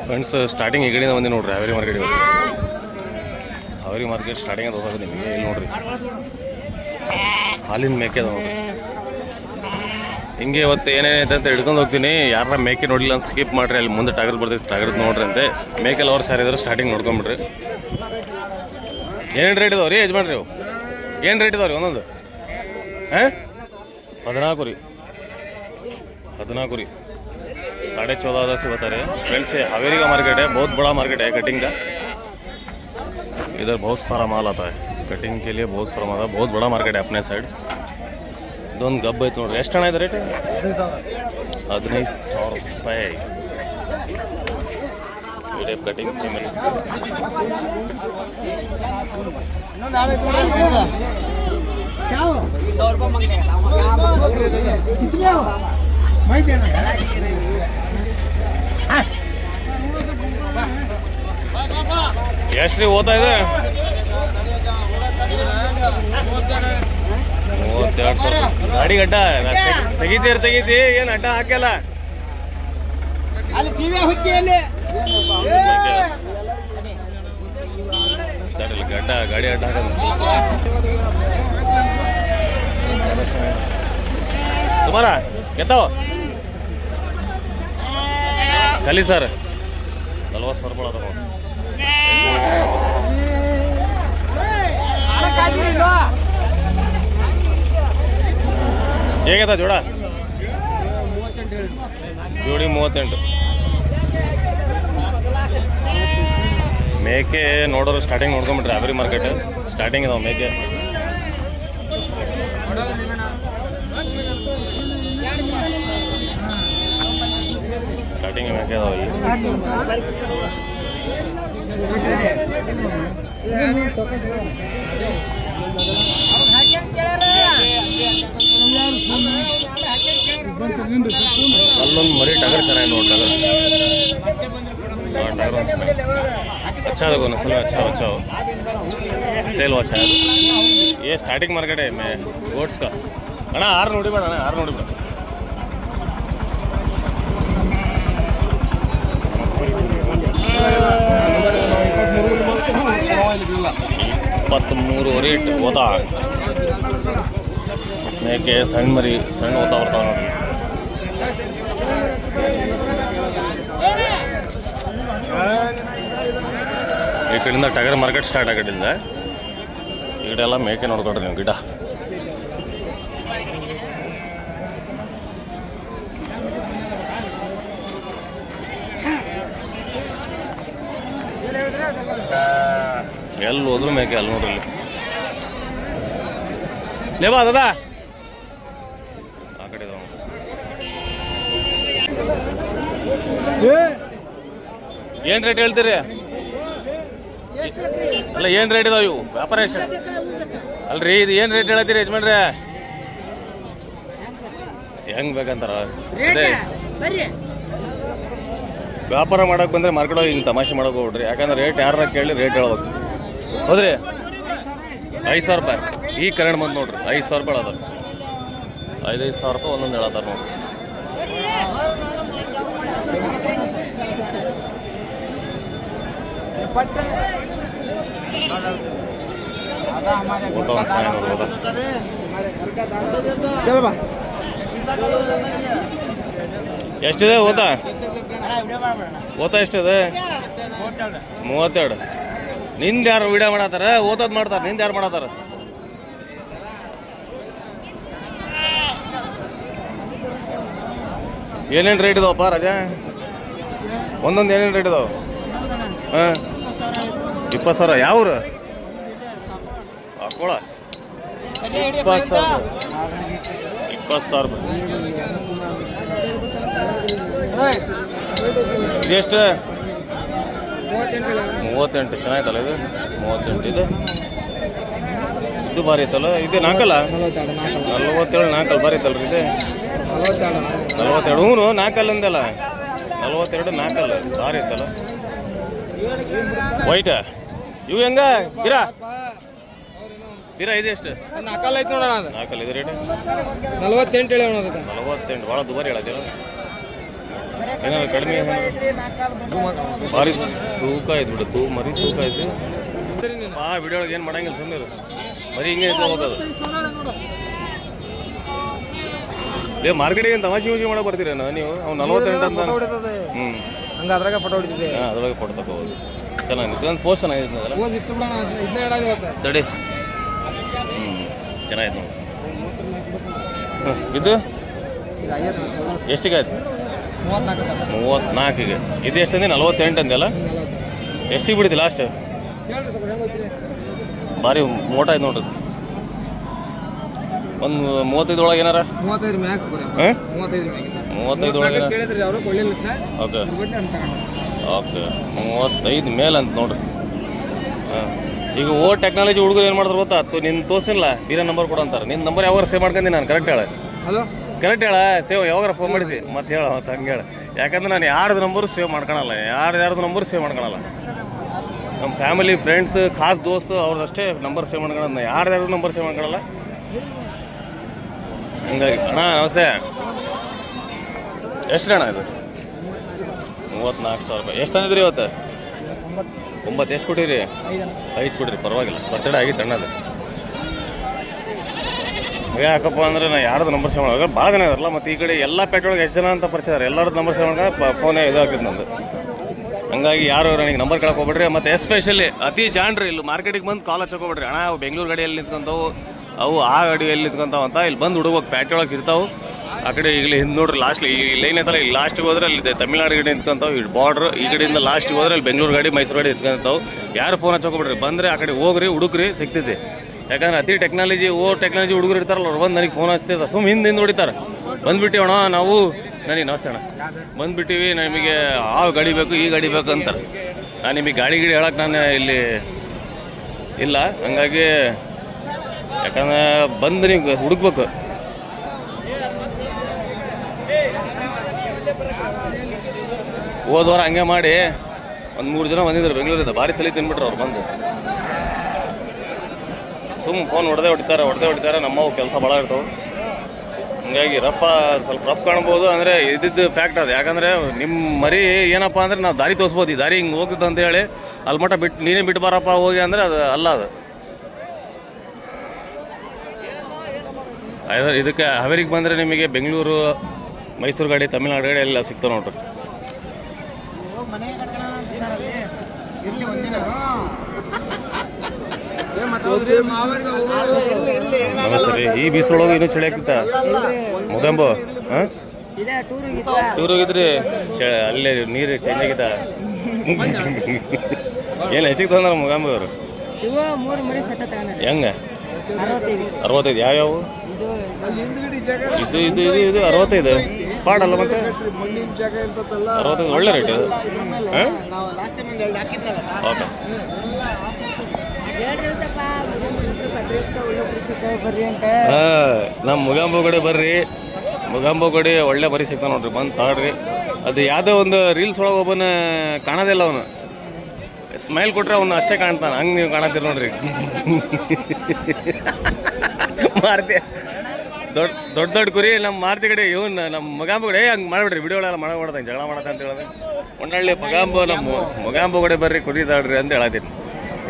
Friends starting ಈ ಕಡೆಯಿಂದ ಬಂದು ನೋಡ್ರಿ Haveri market. Haveri market starting ಅದು ಹೋಗೋದು ನಿಮಗೆ. ಇಲ್ಲಿ ನೋಡ್ರಿ ಹಾಲಿನ ಮೇಕೆ ಅದ ನೋಡ್ರಿ. ಹಿಂಗೆ ಇವತ್ತು ಏನೇನೈತೆ ಅಂತ ಹಿಡ್ಕೊಂಡು ಹೋಗ್ತೀನಿ. ಯಾರ ಮೇಕೆ ನೋಡಿಲ್ಲ ಅಂತ ಸ್ಕಿಪ್ ಮಾಡ್ರಿ. ಅಲ್ಲಿ ಮುಂದೆ ಟಗರ್ ಬರ್ತೈತೆ, ಟಗರ್ದು ನೋಡ್ರಿ ಅಂತೆ. ಮೇಕೆಲ್ಲ ಅವ್ರು ಸಾರಿದ್ರೆ ಸ್ಟಾರ್ಟಿಂಗ್ ನೋಡ್ಕೊಂಬಿಡ್ರಿ. ಏನೇನು ರೇಟ್ ಇದಾವೆ ರೀ ಯಜಮಾನ್ರಿ? ಅವು ಏನು ರೇಟ್ ಇದಾವೆ ರೀ ಒಂದೊಂದು? ಹಾಂ 14 ರೀ, 14 ರೀ, 14.5 से बता रहे हैं फ्रेंड्स। ये हावेरी का मार्केट है, बहुत बड़ा मार्केट है कटिंग का। इधर बहुत सारा माल आता है कटिंग के लिए, बहुत सारा माल है, बहुत बड़ा मार्केट है अपने साइड। दोनों गब्ब है नोड्री. ಎಷ್ಟು ಅಣ್ಣ ಇದೆ ರೇಟ್? 15,000 ರೂಪಾಯಿ. Video cutting female. ಎಷ್ಟು ರೀ ಓದ್ತಾ ಇದೆ? 32,000. ಗಾಡಿ ಗಡ್ಡ ತೆಗಿತಿ ಏನು ಅಡ್ಡ ಹಾಕಲ್ಲ. ಗಡ್ಡ ಗಾಡಿ ಅಡ್ಡ ಹಾಕಲ್ಲ. तुम्हारा कितना हो? 40 सर 40,000 पड़ा था. ಹೇಗೆ ಜೋಡ? ಜೋಡಿ 38. ಮೇಕೆ ನೋಡೋರು ಸ್ಟಾರ್ಟಿಂಗ್ ನೋಡ್ಕೊಂಬಿಟ್ರಿ. ಹಾವೇರಿ ಮಾರ್ಕೆಟ್ ಸ್ಟಾರ್ಟಿಂಗ್ ಇದಾವೆ ಮೇಕೆ. ಸ್ಟಾರ್ಟಿಂಗ್ ಮೇಕೆ ಇದಾವೆ. ಅಲ್ಲೊಂದು ಮರಿ ಟಗರ್ ಚೆನ್ನಾಗಿ ನೋಡಿ. टगर अच्छा देखो नस्ल में अच्छा हो सेल हुआ शायद. ये स्टार्टिंग मार्केट है मैं गोट्स का. ಅಣ್ಣ 6 ನೋಡಿ ಬೇಡ ಅಣ್ಣ, 6 ನೋಡಿ ಬೇಡ. 23 ರೇಟ್ ಹೋದ ಮೇಕೆ. ಸಣ್ಣ ಮರಿ ಸಣ್ಣ ಹೋತಾ ಬರ್ತಾವ ನೋಡಿ. ಈ ಕಡೆಯಿಂದ ಟಗರ್ ಮಾರ್ಕೆಟ್ ಸ್ಟಾರ್ಟ್ ಆಗಟ್ಟಿಂದ ಈ ಕಡೆ ಎಲ್ಲ ಮೇಕೆ ನೋಡ್ಕೊಡ್ರಿ ನೀವು. ಗಿಡ ಎಲ್ಲಿ ಹೋದ್ರು ಮೇಕೆ ಅಲ್ಲಿ ನೋಡ್ರಿ. ಇಲ್ಲಿ ಲೇಬಾ ಅದದ ಆ ಕಡೆ ಏನು ರೇಟ್ ಹೇಳ್ತೀರಿ? ಅಲ್ಲ ಏನು ರೇಟ್ ಇದಾವೆ ಇವು? ವ್ಯಾಪಾರ ಎಷ್ಟು ಅಲ್ರಿ? ಇದು ಏನು ರೇಟ್ ಹೇಳತ್ತೀರಿ ಯಜಮಾನ್ರೆ? ಹೆಂಗ್ ಬೇಕಂತಾರ? ವ್ಯಾಪಾರ ಮಾಡಕ್ ಬಂದ್ರೆ ಮಾರ್ಕೆಟ್ ಹಿಂಗೆ ತಮಾಷೆ ಮಾಡಕ್ ಹೋಗ್ಬಿಡ್ರಿ. ಯಾಕಂದ್ರೆ ರೇಟ್ ಯಾರ ಕೇಳಿ ರೇಟ್ ಹೇಳ್ಬೇಕು. ಹೌದ್ರಿ 5,000 ರೂಪಾಯಿ. ಈ ಕರೆಂಟ್ ಬಂದು ನೋಡ್ರಿ 5,000 ರೂಪಾಯಿ ಅದ. 5,000 ರೂಪಾಯಿ ಒಂದೊಂದು ಹೇಳತ್ತಾರ ನೋಡ್ರಿ. ಎಷ್ಟಿದೆ ಓತಾ? ಓತಾ ಎಷ್ಟಿದೆ? 32. ನಿಂದ ಯಾರು ವಿಡಿಯೋ ಮಾಡತ್ತಾರ? ಓತದ್ ಮಾಡ್ತಾರ, ನಿಂದ ಯಾರು ಮಾಡತ್ತಾರ? ಏನೇನು ರೇಟ್ ಇದಾವಪ್ಪ ರಾಜಾ? ಒಂದೊಂದು ಏನೇನು ರೇಟ್ ಇದಾವ? ಹಾಂ 20,000. ಯಾವ್ರು? ಹಾಕೋಳ 20,000. 20,000 ರೂಪಾಯಿ. ಇದೆಷ್ಟು? 38. ಚೆನ್ನಾಯ್ತಲ್ಲ ಇದು? 38 ಇದೆ. ಇದು ಭಾರಿ ಐತಲ್ಲ ಇದು? ನಾಲ್ಕಲ್ಲ 47. ನಾಲ್ಕಲ್ಲ ಭಾರಿ ಐತಲ್ರಿ ಇದು? 42. ಹ್ಞೂ ನಾಲ್ಕಲ್ಲಂದಲ್ಲ 42. ನಾಲ್ಕಲ್ಲ ಭಾರಿ ಐತಲ್ಲ. ವೈಟ್ ಇವು ಹೆಂಗ ಗಿರಾ? ಗಿರಾ ಇದೆ ಎಷ್ಟು? ನಾಲ್ಕಲ್ಲ ಐತೆ ನೋಡೋಣ. ನಾಲ್ಕಲ್ಲ ಇದು ರೇಟ್ 48 ಹೇಳಿ. 48 ಭಾಳ ದುಬಾರಿ ಹೇಳತ್ತೀರ. ಏನಾದ್ರು ಕಡಿಮೆ ಭಾರಿ ತೂಕ ಆಯ್ತು ಬಿಡು ಮರಿ ತೂಕ ಆಯ್ತು ವಿಡಿಯೋ ಒಳಗೆ ಏನು ಮಾಡಂಗಿಲ್ಲ ಸುಮ್ಮನೆ ಬರೀ ಹಿಂಗೆ ಹೋಗೋದು ಮಾರ್ಕೆಟಿಗೆ ಏನು ತಮಾಷೆ ಯೂಸ್ ಮಾಡಕ್ಕೆ ಬರ್ತೀರೇನ ನೀವು ಅವ್ನು 48 ಅಂತ ಹಂಗೆ ಅದ್ರಾಗ ಫೋಟೋ ಹೊಡಿತಿದ್ದೆ ಅದ್ರಾಗೆ ಫೋಟೋ ತಗೋಬೋದು ಚೆನ್ನಾಗಿತ್ತು ಒಂದು ಪೋಸ್ಟ್ ಚೆನ್ನಾಗಿತ್ತು ತಡಿ ಚೆನ್ನಾಗಿತ್ತು ಇದು ಎಷ್ಟಿಗೆ ಆಯ್ತು 34ಗೆ ಇದು ಎಷ್ಟು ಅಂದಿ 48 ಅಂದಲ್ಲ ಎಷ್ಟಿಗೆ ಬಿಡ್ತಿ ಲಾಸ್ಟ್ ಭಾರಿ ಮೋಟ ಆಯ್ತು ನೋಡ್ರಿ ಒಂದು 35 ಒಳಗೆ ಏನಾರ 35 ಮ್ಯಾಕ್ಸ್ 35 ಒಳಗೆ ಓಕೆ ಓಕೆ 35 ಮೇಲೆ ಅಂತ ನೋಡ್ರಿ ಹಾಂ ಈಗ ಟೆಕ್ನಾಲಜಿ ಹುಡುಗರು ಏನು ಮಾಡ್ತಾರೆ ಗೊತ್ತಾ ನಿನ್ನ ತೋರಿಸಿಲ್ಲ ಬೇರೆ ನಂಬರ್ ಕೊಡು ಅಂತಾರೆ ನಿನ್ನ ನಂಬರ್ ಯಾವಾಗ ಸೇವ್ ಮಾಡ್ಕೊಂಡಿ ನಾನು ಕರೆಕ್ಟ್ ಹೇಳ ಹಲೋ ಕರೆಕ್ಟ್ ಹೇಳ ಸೇವ್ ಯಾವಾಗ ಫೋನ್ ಮಾಡಿದ್ವಿ ಮತ್ತೆ ಹೇಳ ಮತ್ತೆ ಹಂಗೆ ಹೇಳ ಯಾಕಂದ್ರೆ ನಾನು ಯಾರ್ದು ನಂಬರು ಸೇವ್ ಮಾಡ್ಕೊಳಲ್ಲ ಯಾರ್ದು ನಂಬರ್ ಸೇವ್ ಮಾಡ್ಕೊಳಲ್ಲ ನಮ್ಮ ಫ್ಯಾಮಿಲಿ ಫ್ರೆಂಡ್ಸ್ ಖಾಸ್ ದೋಸ್ತು ಅವ್ರದ್ದಷ್ಟೇ ನಂಬರ್ ಸೇವ್ ಮಾಡ್ಕೊಳ್ಳೋದು ಯಾರ್ದು ನಂಬರ್ ಸೇವ್ ಮಾಡ್ಕೊಳ್ಳಲ್ಲ ಹಂಗಾಗಿ ಅಣ್ಣ ನಮಸ್ತೆ ಎಷ್ಟು ಅಣ್ಣ ಇದು 34,000 ರೂಪಾಯಿ ಎಷ್ಟು ತಂದಿದ್ರಿ ಇವತ್ತು 9 ಎಷ್ಟು ಕೊಟ್ಟಿರಿ 5 ಕೊಟ್ಟಿರಿ ಪರವಾಗಿಲ್ಲ ಬರ್ತಡೇ ಆಗಿತ್ತು ಅಣ್ಣದು ಯಾಕಪ್ಪ ಅಂದ್ರೆ ನಾ ಯಾರ್ದು ನಂಬರ್ ಸೇವ್ ಮಾಡೋದು ಭಾಳ ಜನ ಇದಾರಲ್ಲ ಮತ್ತು ಈ ಕಡೆ ಎಲ್ಲ ಪೆಟ್ರೋಲ್ಗೆ ಎಷ್ಟು ಜನ ಅಂತ ಪರಿಚಯ ಎಲ್ಲರದ್ದು ನಂಬರ್ ಸೇವ್ ಮಾಡ್ಕೊಂಡು ಫೋನೇ ಇದು ಆಗ್ತಿತ್ತು ನಂದು ಹಂಗಾಗಿ ಯಾರು ನನಗೆ ನಂಬರ್ ಕೇಳಕ್ಕೆ ಹೋಗ್ಬಿಡ್ರಿ ಮತ್ತು ಎಸ್ಪೆಷಲಿ ಅತಿ ಜಾಣ್ರಿ ಇಲ್ಲಿ ಮಾರ್ಕೆಟಿಗೆ ಬಂದು ಕಾಲ್ ಹಚ್ಚೋಗ್ಬಿಡ್ರಿ ಅಣ್ಣ ಅವು ಬೆಂಗಳೂರು ಗಾಡಿಯಲ್ಲಿ ನಿಂತ್ಕೊಂತಾವು ಅವು ಆ ಗಾಡಿಯಲ್ಲಿ ನಿಂತ್ಕೊಂತಾವ ಅಂತ ಇಲ್ಲಿ ಬಂದು ಹುಡುಗೋಕೆ ಪೇಟೆಯೊಳಗೆ ಇರ್ತಾವೆ ಆ ಕಡೆ ಈಗಲೇ ಹಿಂದೆ ನೋಡ್ರಿ ಲಾಸ್ಟ್ ಈ ಲೈನ್ ಐತಲ್ಲ ಇಲ್ಲಿ ಲಾಸ್ಟಿಗೆ ಹೋದ್ರೆ ಅಲ್ಲಿ ತಮಿಳ್ನಾಡು ಗಾಡಿ ನಿಂತ್ಕೊಂತಾವೆ ಈ ಬಾರ್ಡ್ರ್ ಈ ಕಡೆಯಿಂದ ಲಾಸ್ಟಿಗೆ ಹೋದ್ರೆ ಅಲ್ಲಿ ಬೆಂಗಳೂರು ಗಾಡಿ ಮೈಸೂರು ಗಾಡಿ ನಿಂತ್ಕೊಂತಾವೆ ಯಾರು ಫೋನ್ ಹಚ್ಚೋಗ್ಬಿಡ್ರಿ ಬಂದರೆ ಆ ಕಡೆ ಹೋಗ್ರಿ ಹುಡುಕ್ರಿ ಸಿಗ್ತೈತಿ ಯಾಕಂದ್ರೆ ಅತಿ ಟೆಕ್ನಾಲಜಿ ಹುಡುಗರು ಇರ್ತಾರಲ್ಲ ಅವ್ರು ಬಂದು ನನಗೆ ಫೋನ್ ಹಚ್ತಿರ್ತಾರೆ ಸುಮ್ಮನೆ ಹಿಂದೆ ಹೊಡಿತಾರೆ ಬಂದುಬಿಟ್ಟು ಅಣ್ಣ ನಾವು ನನಗೆ ನಮಸ್ತೆ ಅಣ್ಣ ಬಂದುಬಿಟ್ಟಿವಿ ನಮಗೆ ಆ ಗಾಡಿ ಬೇಕು ಈ ಗಾಡಿ ಬೇಕು ಅಂತಾರೆ ನಾನು ನಿಮಗೆ ಗಾಡಿ ಹೇಳಕ್ಕೆ ನಾನು ಇಲ್ಲಿ ಇಲ್ಲ ಹಂಗಾಗಿ ಯಾಕಂದ್ರೆ ಬಂದು ನೀವು ಹುಡುಕ್ಬೇಕು ಹೋದ ವಾರ ಹಂಗೆ ಮಾಡಿ ಒಂದು 3 ಜನ ಬಂದಿದ್ರು ಬೆಂಗಳೂರಿಂದ ಭಾರಿ ತಲೆ ತಿನ್ಬಿಟ್ರು ಅವ್ರು ಬಂದು ಸುಮ್ಮ ಫೋನ್ ಹೊಡೆದೇ ನಮ್ಮವು ಕೆಲಸ ಭಾಳ ಇರ್ತಾವೆ ಹಂಗಾಗಿ ಸ್ವಲ್ಪ ರಫ್ ಕಾಣ್ಬೋದು ಅಂದರೆ ಇದ್ದಿದ್ದು ಫ್ಯಾಕ್ಟ್ ಅದು ಯಾಕಂದರೆ ನಿಮ್ಮ ಮರಿ ಏನಪ್ಪ ಅಂದರೆ ನಾವು ದಾರಿ ತೋರಿಸ್ಬೋದು ಈ ದಾರಿ ಹಿಂಗೆ ಹೋಗ್ತದೆ ಅಂತೇಳಿ ಅಲ್ಲಿ ಮಟ್ಟ ಬಿಟ್ಟು ನೀನೇ ಬಿಟ್ಟು ಬಾರಪ್ಪ ಹೋಗಿ ಅಂದರೆ ಅದು ಅಲ್ಲ ಅದು ಇದಕ್ಕೆ ಹಾವೇರಿಗೆ ಬಂದರೆ ನಿಮಗೆ ಬೆಂಗಳೂರು ಮೈಸೂರು ಗಾಡಿ ತಮಿಳ್ನಾಡು ಗಾಡಿ ಎಲ್ಲ ಸಿಗ್ತಾವೆ ನೋಡ್ರಿ ನಮಸ್ತೆ ರೀ ಈ ಬೀಸೊಳಗೆ ಇನ್ನೂ ಚಳಿ ಆಗ್ತಿತ್ತ ಮುಗಂಬು ಹಾಂ ಟೂರ್ ಹೋಗಿದ್ರಿ ಅಲ್ಲೇ ನೀರು ಚೇಂಜ್ ಆಗಿತ್ತ ಏನು ಹೆಚ್ಚಿಗೆ ತಂದಾರ ಮುಗಂಬ ಅವರು ಹೆಂಗ 65 ಯಾವ್ಯಾವು ಇದು 65 ಪಾಡಲ್ಲ ಮತ್ತೆ 65 ಒಳ್ಳೆ ರೇಟ್ ಇದು ಓಕೆ ನಮ್ಮ ಮುಗಾಂಬು ಕಡೆ ಬರ್ರಿ ಮುಗಾಂಬು ಕಡೆ ಒಳ್ಳೆ ಬರಿ ಸಿಗ್ತಾವ ನೋಡ್ರಿ ಬಂದು ತಾಡ್ರಿ ಅದು ಯಾವುದೋ ಒಂದು ರೀಲ್ಸ್ ಒಳಗೆ ಒಬ್ಬನ ಕಾಣೋದಿಲ್ಲ ಅವನು ಸ್ಮೈಲ್ ಕೊಟ್ರೆ ಅವನು ಅಷ್ಟೇ ಕಾಣ್ತಾನೆ ಹಂಗೆ ನೀವು ಕಾಣತ್ತೀರಿ ನೋಡ್ರಿ ಮಾರ್ತಿ ದೊಡ್ಡ ಕುರಿ ನಮ್ಮ ಮಾರ್ತಿ ಕಡೆ ಇವನು ನಮ್ಮ ಮುಗಾಂಬು ಕಡೆ ಹಂಗೆ ಮಾಡಿಬಿಡ್ರಿ ವಿಡಿಯೋಗಳೆಲ್ಲ ಮಾಡಬಾರ್ದು ಜಗಳ ಮಾಡತ್ತ ಅಂತ ಹೇಳಿದ್ರೆ ಒಳ್ಳೊಳ್ಳೆ ಮುಗಾಂಬು ನಮ್ಮ ಮುಗಾಂಬು ಕಡೆ ಬರ್ರಿ ಕುರಿ ತಾಡ್ರಿ ಅಂತ ಹೇಳತ್ತೀನಿ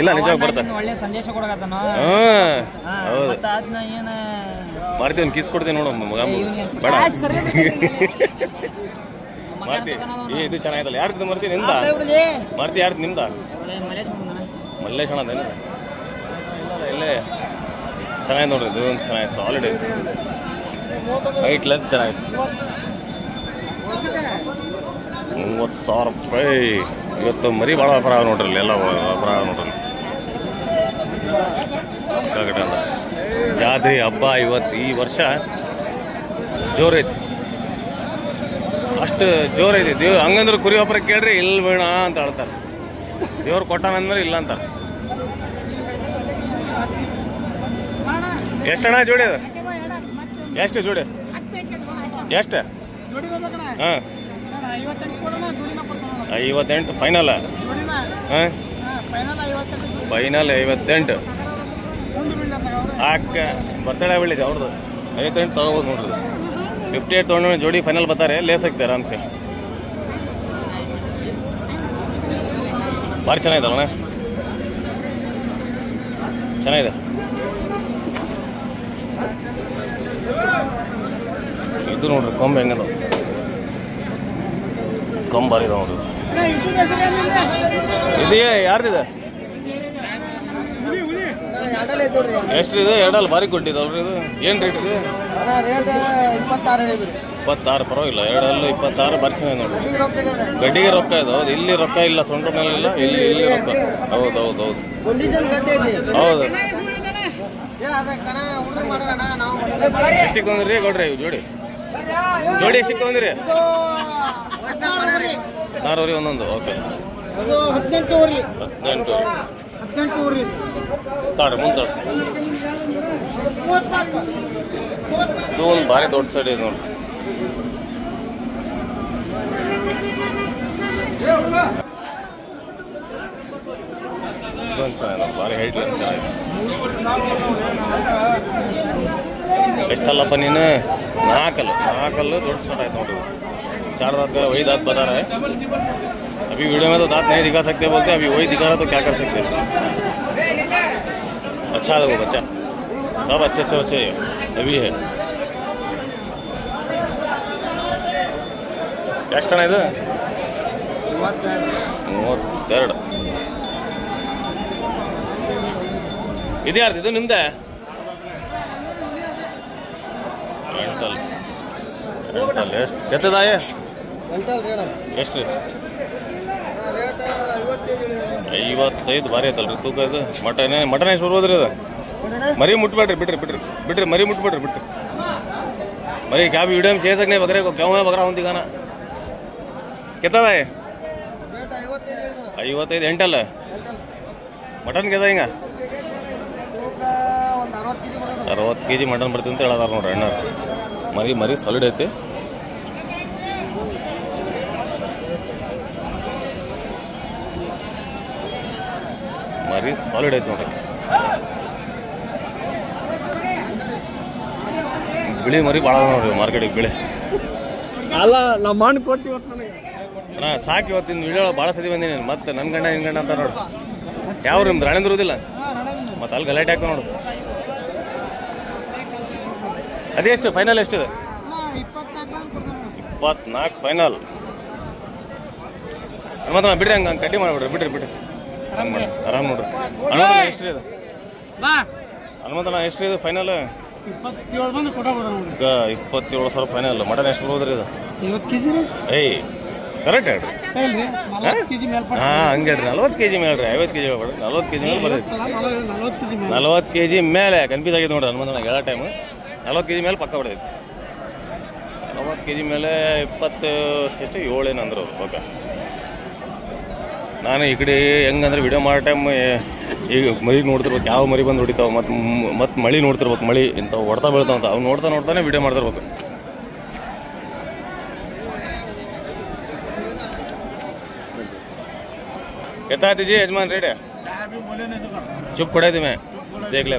ಇಲ್ಲ ನಿಜವಾಗಿ ಬರ್ತಾನೆ ಒಳ್ಳೆ ಸಂದೇಶ ಕೊಡಕತ್ತಾನ ಹೌದು ಮಾರ್ತಿ ಒಂದು ಕಿಸ್ ಕೊಡ್ತೀನಿ ನೋಡು ಮುಗಾಂಬು ಬೇಡ ಮಾರ್ತಿ ಇದು ಚೆನ್ನಾಗಿತ್ತಲ್ಲ ಯಾರ್ದು ಮಾರ್ತಿ ನಿಂದ ಮಾರ್ತಿ ಯಾರ್ದು ನಿಮ್ದ ಮಲ್ಲೇಶ್ ಅಣ್ಣ ಇಲ್ಲ ಇಲ್ಲೇ ಚೆನ್ನಾಗಿ ನೋಡ್ರಿ ಇದು ಒಂದು ಚೆನ್ನಾಗಿ ಸಾಲಿಡ್ ಐತಿ ಹೈಟ್ ಲೆಂತ್ ಚೆನ್ನಾಗಿತ್ತು 30,000 ರೂಪಾಯಿ ಇವತ್ತು ಮರಿ ಭಾಳ ವ್ಯಾಪಾರ ಆಗ ನೋಡ್ರಿ ಎಲ್ಲ ವ್ಯಾಪಾರ ಆಗ ನೋಡ್ರಿ ಅಂತ ಜಾತ್ರೆ ಹಬ್ಬ ಇವತ್ತು ಈ ವರ್ಷ ಜೋರೈತಿ ಅಷ್ಟು ಜೋರೈತಿ ದೇವ್ ಹಂಗಂದ್ರೆ ಕುರಿ ವ್ಯಾಪಾರ ಕೇಳ್ರಿ ಇಲ್ಲಿ ಬೇಡ ಅಂತ ಹೇಳ್ತಾರೆ ದೇವ್ರು ಕೊಟ್ಟಾನ ಅಂದ್ಮೇಲೆ ಇಲ್ಲ ಅಂತಾರೆ ಎಷ್ಟಣ್ಣ ಜೋಡಿ ಅದು ಎಷ್ಟು ಜೋಡಿ ಎಷ್ಟು ಹಾಂ 58 ಫೈನಲ್ ಹಾಂ ಫೈನಲ್ 58 ಹಾಕ ಬರ್ತಡೇ ಬೆಳಿದೆ ಅವ್ರದ್ದು 58 ತೊಗೋಬೋದು ನೋಡ್ರಿ 58 ತೊಗೊಂಡು ಜೋಡಿ ಫೈನಲ್ ಬರ್ತಾರೆ ಲೇಸ್ ಹಾಕ್ತಾರೆ ಆರಾಮ್ಸೆ ಭಾರಿ ಚೆನ್ನಾಗಿದಲ್ಲ ಚೆನ್ನಾಗಿದೆ. ಇದು ನೋಡ್ರಿ ಕೊಂಬ ಹೆಂಗದ, ಕೊಂಬ ಭಾರಿ ಇದಾವೆ ನೋಡ್ರಿ. ಇದೆಯೇ ಯಾರ್ದಿದೆ? ಎಷ್ಟು ಇದೆ? ಎರಡಲ್ಲಿ ಭಾರಿ ಕೊಟ್ಟಿದ್ದಲ್ರಿ ಇದು. ಏನು ರೇಟ್ ಇದೆ? 26. ಪರವಾಗಿಲ್ಲ, ಎರಡಲ್ಲೂ 26 ಭಾರಿ ಚೆನ್ನಾಗಿ ನೋಡ್ರಿ. ಗಡ್ಡಿಗೆ ರೊಕ್ಕ ಇದೆ. ಹೌದು, ಇಲ್ಲಿ ರೊಕ್ಕ ಇಲ್ಲ, ಸೊಂಟ ಮೇಲೆ ಇಲ್ಲ, ಇಲ್ಲಿ ರೊಕ್ಕ. ಹೌದು ಹೌದು ಹೌದು ಹೌದು. ಎಷ್ಟಿಗೆ ತೊಂದ್ರಿ ಕೊಡ್ರಿ ಇವು ಜೋಡಿ? ಜೋಡಿ ಎಷ್ಟಿಗೆ ತೊಂದ್ರಿ? 16 ಒಂದೊಂದು. ಓಕೆ 18 ತಾಡ್ರಿ ಮುಂದೆ ಇದು ಒಂದು ಭಾರಿ ದೊಡ್ಡ ಸೈಡ್ ಇದೆ ನೋಡ್ರಿ. ಇದೊಂದು ಚೆನ್ನಾಗಿದೆ, ಭಾರಿ ಹೈಟ್ ಚೆನ್ನಾಗಿದೆ. ಎಷ್ಟಲ್ಲಪ್ಪ ನೀನು? 4 ದೊಡ್ಡ ಸೈಡ್ ಆಯ್ತು ನೋಡ್ರಿ. 4 दांत का वही दांत बता रहा है. अभी वीडियो में तो दांत नहीं दिखा सकते बोलते, अभी वही दिखा रहा तो क्या कर सकते. अच्छा है वो बच्चा, सब अच्छे अभी है. ಎಷ್ಟು ಹಣ ಇದು? 32. ಇದು ಯಾರ್ದು? ಇದು ನಿಮ್ದೆ? ರೆಂಟಲ್ ಎಷ್ಟು ಎತ್ತದಾಯ? ಎಷ್ಟು? 55 ಭಾರಿ ಐತಲ್ರಿ ತೂಕ. ಇದು ಮಟನ್ ಎಷ್ಟು ಬರ್ಬೋದ್ರಿ ಅದು? ಮರಿ ಮುಟ್ಬೇಡ್ರಿ, ಬಿಟ್ರಿ ಮರಿ ಮುಟ್ಬೇಡ್ರಿ, ಬಿಟ್ರಿ मरी क्या वीडियो में चेह सकने बकरे को क्यों है बकरा होती गाना कितना है 55 ಎಂಟಲ್ ಮಟನ್ ಕೆದ ಹಿಂಗ 60 kg ಮಟನ್ ಬರ್ತೀವಿ ಅಂತ ಹೇಳದಾರ ನೋಡ್ರಿ ಅಣ್ಣ. ಮರಿ ಸಾಲಿಡ್ ಐತಿ. ಮರಿ ಸಾಲಿಡ್ ಐತಿ ನೋಡ್ರಿ. ಬಿಳಿ ಮರಿ ಭಾಳ ನೋಡ್ರಿ ಮಾರ್ಕೆಟಿಗೆ. ಬಿಳಿ ಅಲ್ಲ ನಮ್ಮ ಮಣ್ಣು ಕೊಟ್ಟು ಇವತ್ತು ನನಗೆ ಅಣ್ಣ ಸಾಕು. ಇವತ್ತಿನ ವಿಡಿಯೋ ಭಾಳ ಸತಿ ಬಂದೀನಿ. ಮತ್ತೆ ನನ್ನ ಗಂಡ ನಿನ್ನ ಗಂಡ ಅಂತ ನೋಡ್ರಿ. ಯಾವ ನಿಮ್ದು ರಾಣೇಂದ್ರದಿಲ್ಲ? ಮತ್ತೆ ಅಲ್ಲಿ ಗಲಾಟೆ ಆಗ್ತಾವ ನೋಡ್ರಿ. ಅದೆಷ್ಟು ಫೈನಲ್? ಎಷ್ಟಿದೆ? 24 ಫೈನಲ್. ಹನುಮಂತಣ್ಣ ಬಿಡ್ರಿ, ಹಂಗೆ ಕಡ್ಡಿ ಮಾಡಿಬಿಡ್ರಿ. ಬಿಡ್ರಿ ಹಂಗೆ ಮಾಡಿ ಆರಾಮ್ ನೋಡ್ರಿ. ಹನುಮಂತಣ್ಣ ಎಷ್ಟ್ರಿ ಇದು? ಹನುಮಂತಣ್ಣ ಎಷ್ಟ್ರಿ ಇದು ಫೈನಲ್? 27,000 ಫೈನಲ್. ಮಟನ್ ಎಷ್ಟು ಬರ್ಬೋದ್ರಿ ಇದು? 50 kg. ಏಯ್ ಕರೆಕ್ಟ್ ಹೇಳ್ರಿ. ಹಾಂ ಹಂಗೆ ಹೇಳ್ರಿ. 40 kg ಮೇಲೆ ಹೇಳ್ರಿ. 50 kg ಹೇಳ್ಬೇಡ್ರಿ. 40 kg ಮೇಲೆ ಬರ್ತೈತಿ. 40 kg ಮೇಲೆ ಕನ್ಫ್ಯೂಸ್ ಆಗಿದೆ ನೋಡ್ರಿ ಹನುಮಂತಣ್ಣ ಹೇಳೋ ಟೈಮ್. 40 kg ಮೇಲೆ ಪಕ್ಕ ಬಿಡೈತಿ. 40 kg ಮೇಲೆ 20 ಎಷ್ಟು 7 ಏನಂದ್ರು. ಓಕೆ ನಾನು ಈ ಕಡೆ ಹೆಂಗಂದ್ರೆ ವಿಡಿಯೋ ಮಾಡೋ ಟೈಮ್ ಈಗ ಮರಿ ನೋಡ್ತಿರ್ಬೇಕು, ಯಾವ ಮರಿ ಬಂದು ಹೊಡಿತಾವೆ. ಮತ್ತು ಮಳಿ ನೋಡ್ತಿರ್ಬೇಕು. ಮಳಿ ಇಂಥವು ಹೊಡ್ತಾ ಬೀಳ್ತಾವಂತ ಅವ್ನು ನೋಡ್ತಾನೆ ವಿಡಿಯೋ ಮಾಡ್ತಿರ್ಬೇಕು. कितना दीजिए यजमान रेट है? चुप पड़े थे मैं देख ले.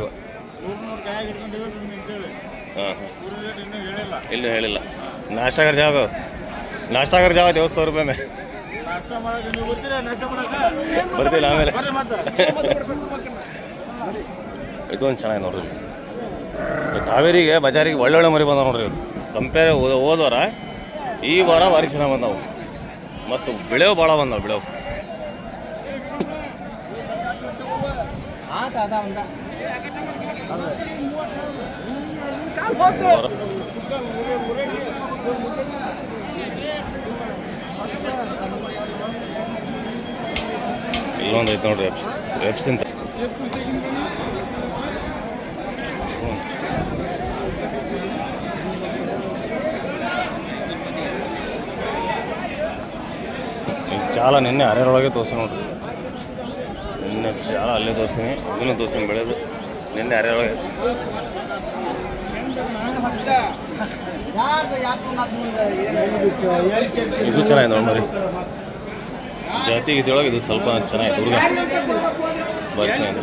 हाँ इल्लू ಹೇಳಿಲ್ಲ. नाश्ता कर जाओ 200 रुपये में ಬರ್ತಿಲ್ಲ ಆಮೇಲೆ. ಇದೊಂದು ಚೆನ್ನಾಗಿ ನೋಡ್ರಿ. ಕಾವೇರಿಗೆ ಬಜಾರಿಗೆ ಒಳ್ಳೊಳ್ಳೆ ಮರಿ ಬಂದಾವ ನೋಡ್ರಿ. ಕಂಪೇರ್ ಹೋದ್ವಾರ ಈ ವಾರ ಭಾರಿ ಚೆನ್ನಾಗಿ ಬಂದಾವು. ಮತ್ತು ಬೆಳೆವು ಭಾಳ ಬಂದಾವು. ಬೆಳೆವು ಇಲ್ಲೊಂದು ಐತೆ ನೋಡ್ರಿ ವೆಬ್ಸ್ ಅಂತ. ಚಾಲ ನಿನ್ನೆ ಅರೆರೊಳಗೆ ತೋರಿಸಿ ನೋಡ್ರಿ. ನಿನ್ನೆ ಚಾಲ ಅಲ್ಲೇ ತೋರಿಸ್ತೀನಿ, ಇದನ್ನು ತೋರಿಸ್ತೀನಿ. ಬೆಳೆದು ನಿನ್ನೆ ಅರೆರೊಳಗೆ. ಇದು ಚೆನ್ನಾಗಿದೆ ನೋಡಿ ಮರಿ. ಜಾತಿ ಇದೊಳಗೆ ಇದು ಸ್ವಲ್ಪ ಚೆನ್ನಾಗಿದೆ. ಹುಡುಗ ಭಾರಿ ಚೆನ್ನಾಗಿದೆ.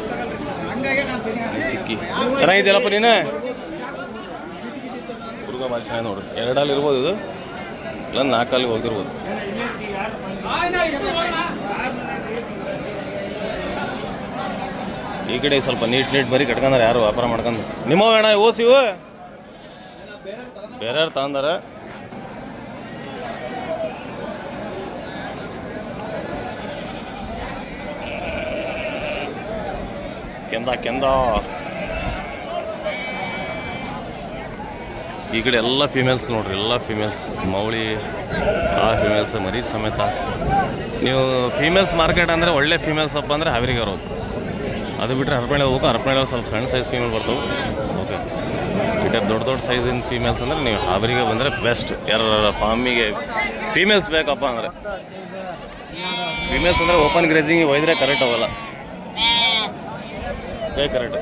ಚಿಕ್ಕಿ ಚೆನ್ನಾಗಿದೆಯಲ್ಲಪ್ಪ ನೀನು. ಹುಡುಗ ಭಾರಿ ಚೆನ್ನಾಗಿದೆ ನೋಡ್ರಿ. 2 ಅಲ್ಲಿ ಇರ್ಬೋದು ಇದು, ಇಲ್ಲ 4 ಅಲ್ಲಿ ಹೋಗಿರ್ಬೋದು. ಈ ಕಡೆ ಸ್ವಲ್ಪ ನೀಟ್ ಬರೀ ಕಟ್ಕೊಂಡಾರ ಯಾರು ವ್ಯಾಪಾರ ಮಾಡ್ಕೊಂಡು. ನಿಮ್ಮವ ಅಣ್ಣ ಓಸ್ ಇವು ಬೇರೆ ಯಾರು ತಗೊಂಡಾರ. ಕೆಂದ ಈ ಕಡೆ ಎಲ್ಲ ಫಿಮೇಲ್ಸ್ ನೋಡ್ರಿ, ಎಲ್ಲ ಫಿಮೇಲ್ಸ್ ಮೌಳಿ ಆ ಫಿಮೇಲ್ಸ್ ಮರಿ ಸಮೇತ. ನೀವು ಫೀಮೇಲ್ಸ್ ಮಾರ್ಕೆಟ್ ಅಂದರೆ ಒಳ್ಳೆ ಫೀಮೇಲ್ಸ್ ಅಪ್ಪ ಅಂದರೆ ಹಾವೇರಿಗೆ ಬರೋದು. ಅದು ಬಿಟ್ಟರೆ ಹರಪಳ್ಳಿ ಹೋಗೋ, ಹರಪಳ್ಳಿ ಸ್ವಲ್ಪ ಸಣ್ಣ ಸೈಜ್ ಫೀಮೇಲ್ ಬರ್ತವೆ. ಓಕೆ, ಈ ಟೈಪ್ ದೊಡ್ಡ ಸೈಜಿನ ಫೀಮೇಲ್ಸ್ ಅಂದರೆ ನೀವು ಹಾವೇರಿಗೆ ಬಂದರೆ ಬೆಸ್ಟ್. ಯಾರು ಫಾರ್ಮಿಗೆ ಫೀಮೇಲ್ಸ್ ಬೇಕಪ್ಪ ಅಂದರೆ, ಫೀಮೇಲ್ಸ್ ಅಂದರೆ ಓಪನ್ ಗ್ರೇಜಿಂಗ್ ಒಯ್ದರೆ ಕರೆಕ್ಟ್ ಹೋಗಲ್ಲ. ಕರೆಕ್ಟ್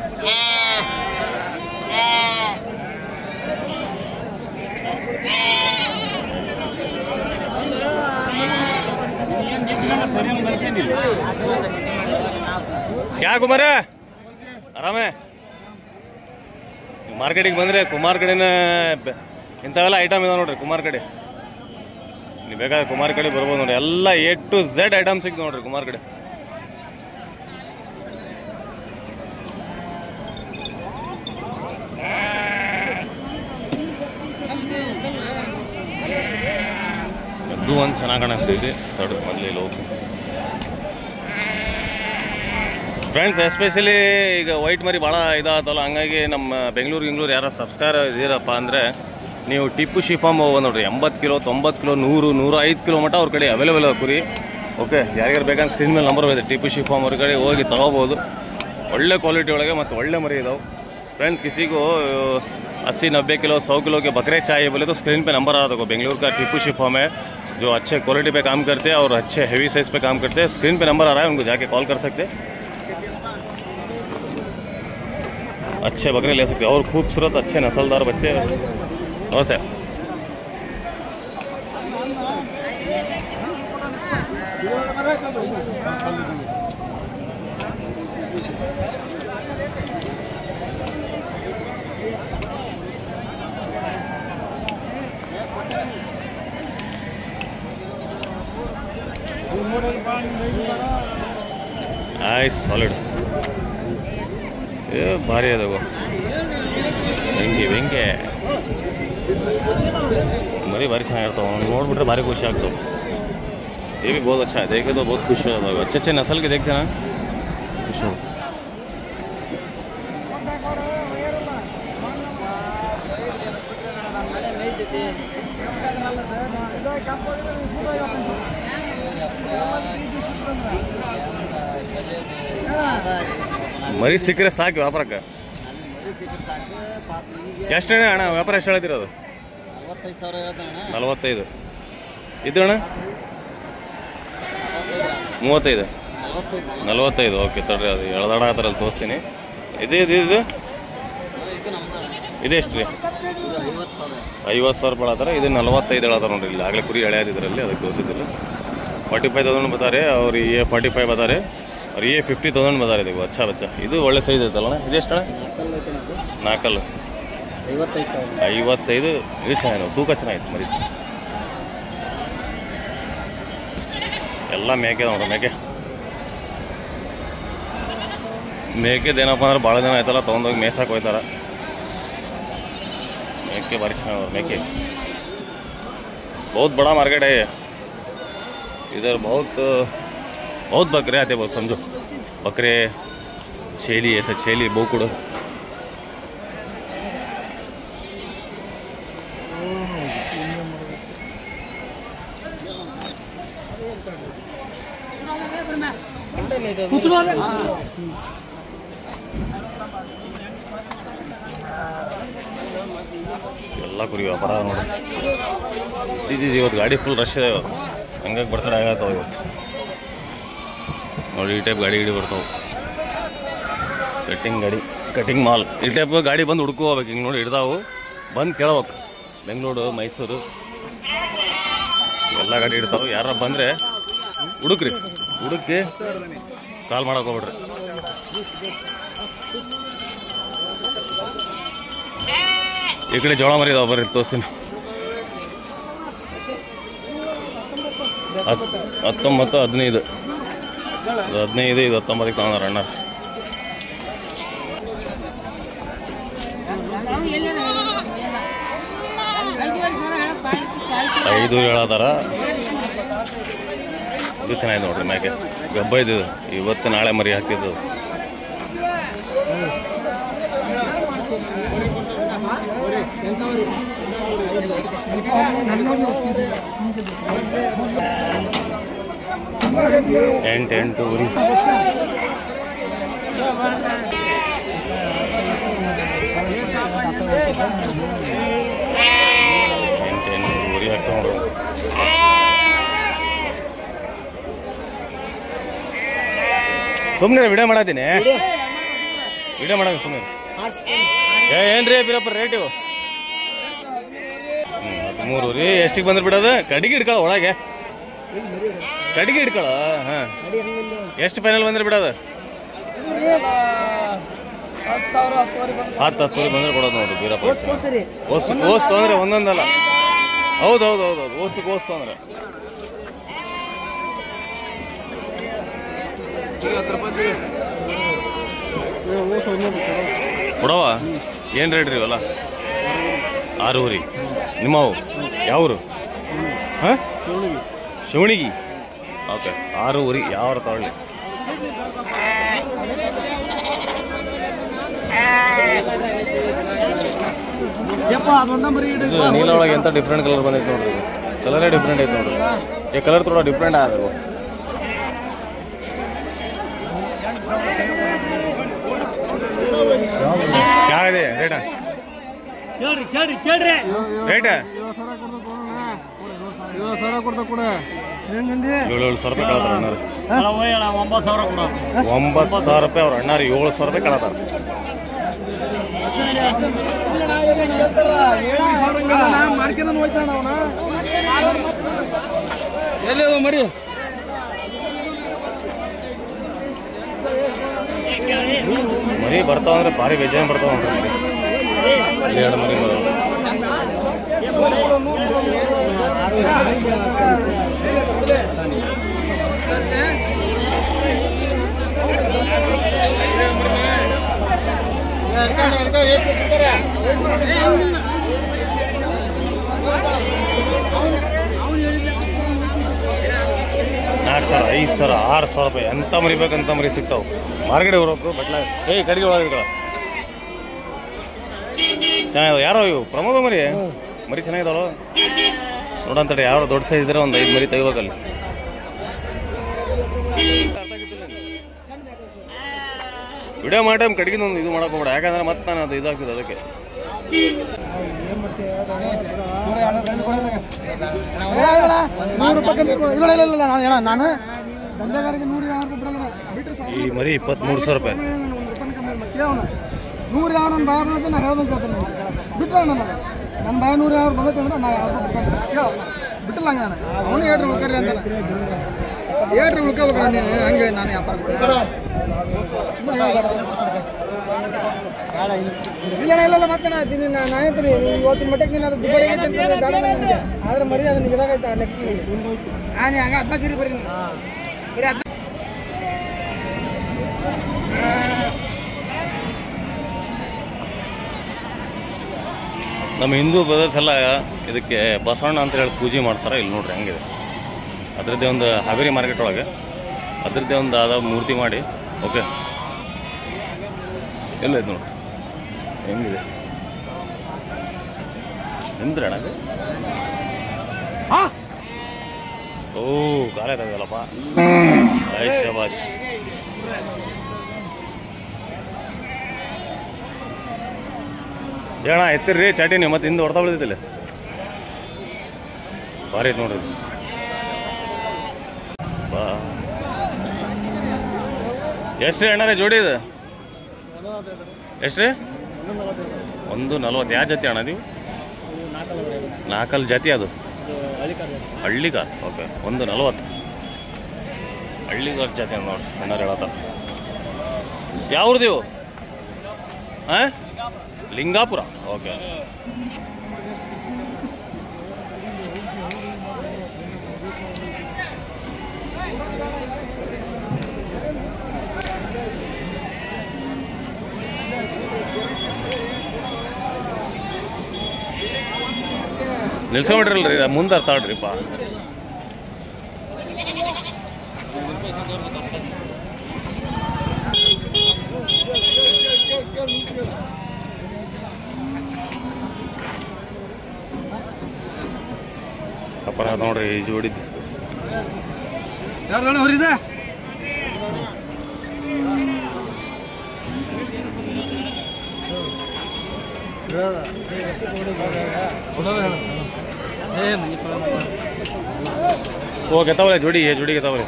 ಕ್ಯಾ ಕುಮಾರ ಆರಾಮೇ. ಮಾರ್ಕೆಟಿಗೆ ಬಂದರೆ ಕುಮಾರ್ ಕಡೆನ ಇಂಥವೆಲ್ಲ ಐಟಮ್ ಇದಾವೆ ನೋಡ್ರಿ. ಕುಮಾರ್ ಕಡೆ ನೀವು ಬೇಕಾದ್ರೆ ಕುಮಾರ್ ಕಡೆ ಬರ್ಬೋದು ನೋಡ್ರಿ. ಎಲ್ಲ A to Z ಐಟಮ್ ಸಿಗ್ತು ನೋಡ್ರಿ ಕುಮಾರ್ ಕಡೆ. ಅದು ಒಂದು ಚೆನ್ನಾಗಿ ಕಾಣುತ್ತೆ ತಡು ಮೊದಲೇ ಹೋಗಿ ಫ್ರೆಂಡ್ಸ್. ಎಸ್ಪೆಷಲಿ ಈಗ ವೈಟ್ ಮರಿ ಭಾಳ ಇದಾಗತ್ತಲ್ಲ, ಹಂಗಾಗಿ ನಮ್ಮ ಬೆಂಗಳೂರು ಯಾರು ಸಬ್ಸ್ಕ್ರೈಬರ್ ಇದೀರಪ್ಪ ಅಂದರೆ ನೀವು ಟಿಪ್ಪು ಶಿಫಾಮ್ ಹೋಗೋದು ನೋಡ್ರಿ. 80 ಕಿಲೋ 90 ಕಿಲೋ 100 105 ಕಿಲೋ ಮಟ್ಟ ಅವ್ರ ಕಡೆ ಅವೈಲೇಬಲ್ ಅದ ಕುರಿ. ಓಕೆ, ಯಾರಿಗಾರು ಬೇಕಂದ್ರೆ ಸ್ಕ್ರೀನ್ ಮೇಲೆ ನಂಬರ್ ಇದೆ. ಟಿಪ್ಪು ಶಿಫಾಮ್ ಅವ್ರ ಕಡೆ ಹೋಗಿ ತಗೋಬೋದು. ಒಳ್ಳೆ ಕ್ವಾಲಿಟಿ ಒಳಗೆ ಮತ್ತು ಒಳ್ಳೆ ಮರಿ ಇದಾವೆ फ्रेंड्स. किसी को 80-90 किलो 100 किलो के बकरे चाहिए बोले तो स्क्रीन पे नंबर आ रहा देखो. बेंगलुरु का टिप्पू शिप फार्म है जो अच्छे क्वालिटी पे काम करते हैं और अच्छे हेवी साइज पे काम करते हैं. स्क्रीन पे नंबर आ रहा है, उनको जाके कॉल कर सकते हैं. अच्छे बकरे ले सकते हैं और खूबसूरत अच्छे नस्लदार बच्चे. नमस्ते. आइस सॉलिड ये भारी है देखो. ಬೆಂಕಿ मरी भारी ಚೆನ್ನಾಗಿರ್ತಾವೆ. ನೋಡ್ಬಿಟ್ರೆ ಭಾರಿ ಖುಷಿ ಆಗ್ತವೆ. ये भी बहुत अच्छा है, देखे तो बहुत खुश हो जाता है. अच्छे नस्ल के देखते ना खुश हो. ಮರಿ ಸಿಕ್ಕರೆ ಸಾಕು ವ್ಯಾಪಾರಕ್ಕೆ. ಎಷ್ಟು ಅಣ್ಣ ವ್ಯಾಪಾರ ಎಷ್ಟು ಹೇಳ್ತಿರೋದು? 45 ಇದು ಅಣ್ಣ 35 45. ಓಕೆ ತಡ್ರಿ, ಅದು ಎಳ್ದಾಡ ಆಗತ್ತಾರಲ್ಲಿ ತೋರಿಸ್ತೀನಿ. ಇದು ಇದೆಷ್ಟು ರೀ? 50,000 ರೂಪಾಯಿ ಹೇಳ್ತಾರೆ. ಇದು 45 ಹೇಳ್ತಾರೆ ನೋಡ್ರಿ. ಇಲ್ಲಿ ಆಗಲೇ ಕುರಿ ಎಳೆಯೋದಿದ್ರಲ್ಲಿ ಅದಕ್ಕೆ ತೋರಿಸಿದ್ದಿಲ್ಲ. 45,000 ಬತಾರೆ ಅವ್ರು. ये 45 बता रहे और ये 50,000 बता रहे. देखो अच्छा बच्चा. ಇದು ಒಳ್ಳೆ ಸೈಜ್ ಐತಲ್ಲ ಅಣ್ಣ. ಇದೆಷ್ಟು ಅಣ್ಣ? 4 55. ಇದು ಚೆನ್ನಾಗಿ ತೂಕ ಚೆನ್ನಾಗಿತ್ತು ಮರಿ. ಎಲ್ಲ ಮೇಕೆ ನೋಡ್ರಿ. ಮೇಕೆದೇನಪ್ಪ ಅಂದ್ರೆ ಭಾಳ ದಿನ ಆಯ್ತಲ್ಲ ತೊಗೊಂಡೋಗಿ ಮೇಯ್ಸಕ್ಕೆ ಹೋಗ್ತಾರೆ. ಮೇಕೆ ಭಾರಿ ಚೆನ್ನಾಗಿ ಮೇಕೆ. बहुत बड़ा मार्केट है ये. इधर बहुत बकरे आते, बहुत समझो बकरे, छेली, ऐसे छेली बोकुड़. ಎಲ್ಲ ಕುರಿ ವ್ಯಾಪಾರ ನೋಡಿ. ಜಿ ಇವತ್ತು ಗಾಡಿ ಫುಲ್ ರಶ್ ಇದೆ. ಇವತ್ತು ಹಂಗಾಗಿ ಬರ್ತಡೇ ಆಗತ್ತವ ಇವತ್ತು ನೋಡಿ. ಈ ಟೈಪ್ ಗಾಡಿ ಬರ್ತಾವೆ. ಕಟಿಂಗ್ ಮಾಲ್ ಈ ಟೈಪ್ ಗಾಡಿ ಬಂದು ಹುಡ್ಕೋ ಹೋಗ್ಬೇಕು. ಹಿಂಗೆ ನೋಡಿ ಹಿಡ್ದಾವು ಬಂದು ಕೇಳ್ಬೇಕು. ಬೆಂಗಳೂರು ಮೈಸೂರು ಎಲ್ಲ ಗಾಡಿ ಇಡ್ತಾವೆ. ಯಾರ ಬಂದರೆ ಹುಡುಕ್ರಿ, ಹುಡುಕಿ ಕಾಲ್ ಮಾಡಕ್ಕೆ ಹೋಗ್ಬಿಡ್ರಿ. ಈ ಕಡೆ ಜೋಳ ಮರಿ ಇದಾವೆ, ಬರ್ರಿ ತೋರಿಸ್ತೀನಿ. 19, 15. 15 ಇದು 19 ತಗೊಂಡಾರ ಅಣ್ಣ. 5 ಹೇಳದಾರ. ಇದು ಚೆನ್ನಾಗಿದೆ ನೋಡ್ರಿ ಮ್ಯಾಕೆ ಗಬ್ಬ ಇದು ಇವತ್ತು ನಾಳೆ ಮರಿ ಹಾಕಿದ್ದು. ಎಂಟು ಊರಿ ಊರಿ ಹಾಕ್ತಾವ ನೋಡ್ರಿ. ಸುಮ್ಮನೆ ವಿಡಿಯೋ ಮಾಡತ್ತೀನಿ ಸುಮ್ಮನೆ. ಏನ್ರಿ ಬೀರಪ್ಪ ರೇಟ್ ಇವು? 13 ರೀ. ಎಷ್ಟಿಗೆ ಬಂದ್ರೆ ಬಿಡೋದು? ಕಡಿಗೆ ಹಿಡ್ಕೊಳ ಒಳಗೆ ಕಡಿಗೆ ಹಿಡ್ಕೊಳ. ಹಾಂ ಎಷ್ಟು ಫೈನಲ್ ಬಂದ್ರೆ ಬಿಡೋದು? 10 ಬಂದ್ರೆ ಕೊಡೋದು ನೋಡ್ರಿ ಬೀರಪ್ಪ. ಓಸ್ ತೊಂದ್ರೆ ಒಂದೊಂದಲ್ಲ. ಹೌದು ಓಸಿಗೆ ಓಸ್ ತೊಂದ್ರೆ ಕೊಡವ. ಏನು ರೇಟ್ ರೀ ಇವೆಲ್ಲ? 6 ರೀ. ನಿಮ್ಮವು ಯಾವ್ರು? ಹಾಂ ಶಿವಣಿಗಿ. ಓಕೆ 6 ಊರಿ. ಯಾವ ತಗೊಳ್ಳಿ? ನೀಲ ಒಳಗೆ ಎಂತ ಡಿಫ್ರೆಂಟ್ ಕಲರ್ ಬಂದೈತೆ ನೋಡ್ರಿ. ಕಲರೇ ಡಿಫ್ರೆಂಟ್ ಐತೆ ನೋಡ್ರಿ. ಈ ಕಲರ್ ಥೋड़ा ಡಿಫ್ರೆಂಟ್ ಆದವು. ಯಾವ್ದು ರೇಟ? ರೇಟ 7,000 ರೂಪಾಯಿ ಕಳತಾರ ಅಣ್ಣಾರು. 9,000 ರೂಪಾಯಿ ಅವ್ರ ಅಣ್ಣಾರು 7,000 ರೂಪಾಯಿ ಕಳತಾರ. ಮರಿ ಮರಿ ಬರ್ತಾವ ಅಂದ್ರೆ ಭಾರಿ ಬೇಜಾನ್ ಬರ್ತಾವ ನೋಡ್ರಿ. 2 ಮರಿ ಬರೋದು. $4,000, $5,000, $6,000 ರೂಪಾಯಿ ಎಂತ ಮರಿ ಬೇಕಂತ ಮರಿ ಸಿಗ್ತಾವ. ಮಾರ್ಕೆಟ್ ಹೋಗ್ಬೇಕು ಬಟ್ಲ. ಕಡಿಗೆ ಒಳಗೆ ಚೆನ್ನಾಗಿದಾವ. ಯಾರೋ ಇವು ಪ್ರಮೋದ ಮರಿ ಚೆನ್ನಾಗಿದಾವಳು ನೋಡಂತಡಿ. ಯಾರು ದೊಡ್ಡ ಸೈಜ್ ಇದ್ರೆ ಒಂದು 5 ಮರಿ ತೆಗಿಬೇಕಲ್ಲಿ. ವಿಡಿಯೋ ಮಾಡೋ ಟೈಮ್ ಕಡೆಗಿಂದ ಒಂದು ಇದು ಮಾಡಕ್ಕೆ ಹೋಗ್ಬೇಡ. ಯಾಕಂದ್ರೆ ಮತ್ತೆ ನಾನು ಅದು ಇದಾಗ್ತದೆ ಅದಕ್ಕೆ. ಈ ಮರಿ 23,000 ರೂಪಾಯಿ. 100 ಯಾವ ನನ್ನ ಬಾಯ ಬಂದ ನಾ ಹೇಳ್ದಂಗೆ ಕೇಳ್ತೇನೆ. ಬಿಟ್ಟಲ್ಲ ನನ್ನ ಬಾಯ 100 ಯಾವ ಬಂದೈತೆ ಅಂದ್ರೆ ನಾ ಬಿಟ್ಟಿಲ್ಲ ಹಂಗೆ. ನಾನು ಅವನು 7 ಉಳ್ಕರಿ ಅಂತಾನೆ. 7 ಉಳ್ಕೋಬೇಕಲ್ಲ ನೀನು. ಹಂಗೆ ನಾನು ವ್ಯಾಪಾರ ಇಲ್ಲ ಮತ್ತೆ ನಾ ಹೇಳ್ತೀನಿ. ನಾನು ಹೇಳ್ತೀನಿ ಇವತ್ತಿನ ಮಟ್ಟಕ್ಕೆ ನೀನು ಅದು ದುಬಾರಿ ಐತೆ ಅಂತ ಬೇಡ ನನಗೆ. ಆದ್ರೆ ಮರಿ ಅದು ನಿಗದಾಗೈತೆ ಆ ಲೆಕ್ಕ. ನಾನು ಹಂಗೆ 15 ಬರೀ ಬರೀ ನಮ್ಮ ಹಿಂದೂ ಬ್ರದರ್ಸ್ ಎಲ್ಲ ಇದಕ್ಕೆ ಬಸವಣ್ಣ ಅಂತ ಹೇಳಿ ಪೂಜೆ ಮಾಡ್ತಾರೆ. ಇಲ್ಲಿ ನೋಡ್ರಿ ಹೆಂಗಿದೆ. ಅದರದ್ದೇ ಒಂದು ಹಾವೇರಿ ಮಾರ್ಕೆಟ್ ಒಳಗೆ ಅದರದ್ದೇ ಒಂದು ಆದ ಮೂರ್ತಿ ಮಾಡಿ. ಓಕೆ ಎಲ್ಲ ಇದು ನೋಡ್ರಿ ಹೆಂಗಿದೆ. ನಿಂದ್ರೆ ಅಣ್ಣ ಓ ಗಾಲ ಇದಾಗಲ್ಲಪ್ಪ. ಶಬಾಷ್. ಹೇಳ ಎತ್ತಿರ್ರಿ ಚಾಟಿ ನೀವು ಮತ್ತೆ ಹಿಂದೆ ಹೊಡ್ತಾ ಬಿಡ್ತಿಲ್ಲ. ಭಾರಿ ಐತೆ ನೋಡ್ರಿ. ಬಾ ಎಷ್ಟು ರೀ ಅಣ್ಣ ಜೋಡಿ ಇದು? ಎಷ್ಟು ರೀ? 140. ಯಾವ ಜಾತಿ ಅಣ್ಣ ನೀವು? 4 ಜಾತಿ ಅದು ಹಳ್ಳಿಗಾರ್. ಓಕೆ 140 ಹಳ್ಳಿಗಾರ್ ಜಾತಿ ಅಂತ ನೋಡ್ರಿ ಅಣ್ಣ ಹೇಳತ್ತ. ಯಾವ್ರದಿವು? ಹಾಂ ಲಿಂಗಾಪುರ. ಓಕೆ ನಿಲ್ಸ್ಕೊಂಬಿಟ್ರಲ್ರಿ ಮುಂದೆ ತಾಳ್ರಿಪ್ಪ. ಅಪ್ಪರ ನೋಡ್ರಿ ಈ ಜೋಡಿದ್ದು ಹೊರಿದೆ वो कहता बोले जोड़ी है जोड़ी कहता बोले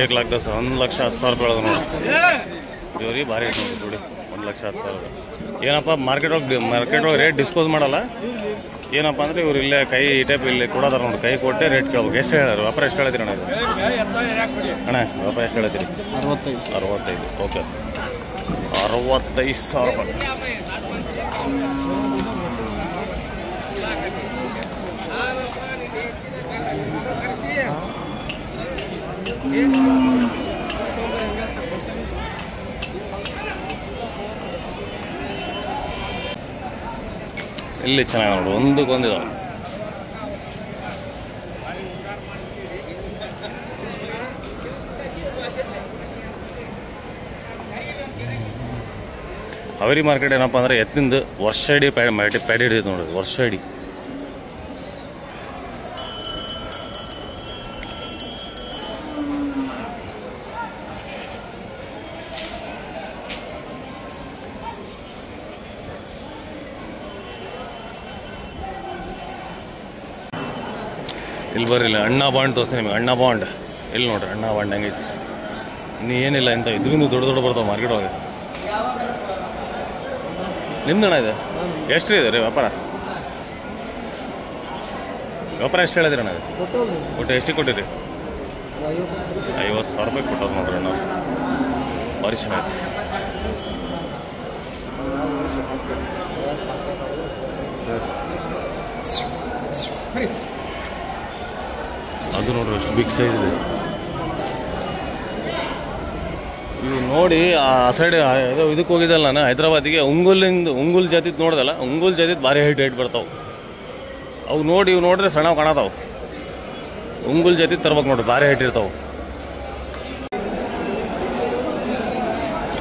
1,10,000 1,10,000 ರೂಪಾಯಿ ಜೋರಿ ಭಾರಿ ಐತೆ ನೋಡಿ ಜೋಡಿ 1,10,000 ಏನಪ್ಪ ಮಾರ್ಕೆಟ್ ಒಳಗೆ ರೇಟ್ ಡಿಸ್ಕೌಸ್ ಮಾಡಲ್ಲ. ಏನಪ್ಪ ಅಂದರೆ ಇವ್ರು ಇಲ್ಲೇ ಕೈ ಈ ಟೈಪ್ ಇಲ್ಲಿ ಕೊಡೋದಾರ ನೋಡಿ, ಕೈ ಕೊಟ್ಟೆ ರೇಟ್ ಕೇಳ್ಬೇಕು. ಎಷ್ಟು ಹೇಳೋರು ವ್ಯಾಪಾರ ಎಷ್ಟು ಹೇಳ್ತೀರಿ ಅಣ್ಣ? ಅಣ್ಣ ವ್ಯಾಪಾರ ಎಷ್ಟು ಹೇಳ್ತೀರಿ? 65. ಓಕೆ 65,000 ರೂಪಾಯಿ. ಇಲ್ಲಿ ಚೆನ್ನಾಗಿ ನೋಡು, ಒಂದಕ್ಕೊಂದಿದಾವೆ. ಹಾವೇರಿ ಮಾರ್ಕೆಟ್ ಏನಪ್ಪ ಅಂದರೆ ಎತ್ತಿಂದ ವರ್ಷ ಇಡೀ ಪ್ಯಾಡಿ ಹಿಡಿದು ನೋಡ್ರಿ, ವರ್ಷ ಇಡೀ. ಇಲ್ಲಿ ಬರ್ರಿಲ್ಲ ಅಣ್ಣ ಬಾಂಡ್ ತೋರಿಸ್ತೀನಿ ನಿಮಗೆ. ಅಣ್ಣ ಬಾಂಡ್ ಇಲ್ಲಿ ನೋಡ್ರಿ, ಅಣ್ಣ ಬಾಂಡ್ ಹೆಂಗೈತಿ. ಇನ್ನು ಏನಿಲ್ಲ ಇಂಥ ಇದರಿಂದ ದೊಡ್ಡ ಬರ್ತಾವೆ ಮಾರ್ಕೆಟ್ ಒಳಗೆ. ನಿಮ್ದು ಅಣ್ಣ ಇದೆ ಎಷ್ಟು ಇದೆ ರೀ ವ್ಯಾಪಾರ? ಎಷ್ಟು ಹೇಳಿದ್ರಿ ಅಣ್ಣ? ಒಟ್ಟು ಎಷ್ಟು ಕೊಟ್ಟಿರಿ? 50,000 ರೂಪಾಯಿ ಕೊಟ್ಟೋದು ನೋಡ್ರಿ ಅಣ್ಣ, ಭಾರಿ ಚೆನ್ನಾಗಿ. ಅದು ನೋಡ್ರಿ ಎಷ್ಟು ಬಿಗ್ ಸೈಜ್ ಇದೆ. ಇವು ನೋಡಿ ಆ ಸೈಡ್ ಇದಕ್ಕೆ ಹೋಗಿದ್ದಲ್ಲ ನಾನು ಹೈದ್ರಾಬಾದಿಗೆ, ಉಂಗುಲ್ ಜಾತಿದ್ ನೋಡ್ದಲ್ಲ, ಉಂಗುಲ್ ಜಾತಿದ್ ಭಾರಿ ಹೈಟ್ ಬರ್ತಾವೆ ಅವು. ನೋಡಿ ಇವು ನೋಡ್ರೆ ಸಣ್ಣ ಕಾಣತಾವೆ. ಉಂಗುಲ್ ಜಾತಿದ್ ತರ್ಬೇಕು ನೋಡ್ರಿ, ಭಾರಿ ಹೈಟ್ ಇರ್ತಾವೆ.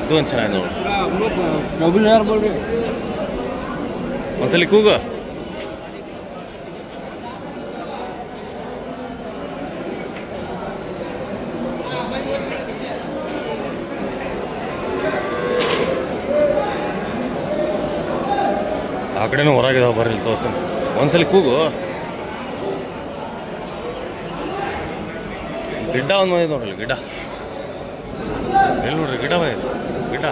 ಇದು ಒಂದು ಚೆನ್ನಾಗಿ ನೋಡಿ. ಒಂದ್ಸಲಿ ಕೂಗ. ಆ ಕಡೆನೂ ಹೊರಗಿದಾವೆ, ಬರ್ರಿ ತೋರಿಸ್ತೀನಿ. ಒಂದ್ಸಲಿ ಕೂಗು. ಗಿಡ್ಡ ಒಂದು ಬಂದಿದೆ ನೋಡ್ರಿ, ಗಿಡ್ಡ ಎಲ್ಲಿ ನೋಡ್ರಿ, ಗಿಡ್ಡ ಬಂದಿದೆ ಗಿಡ್ಡ.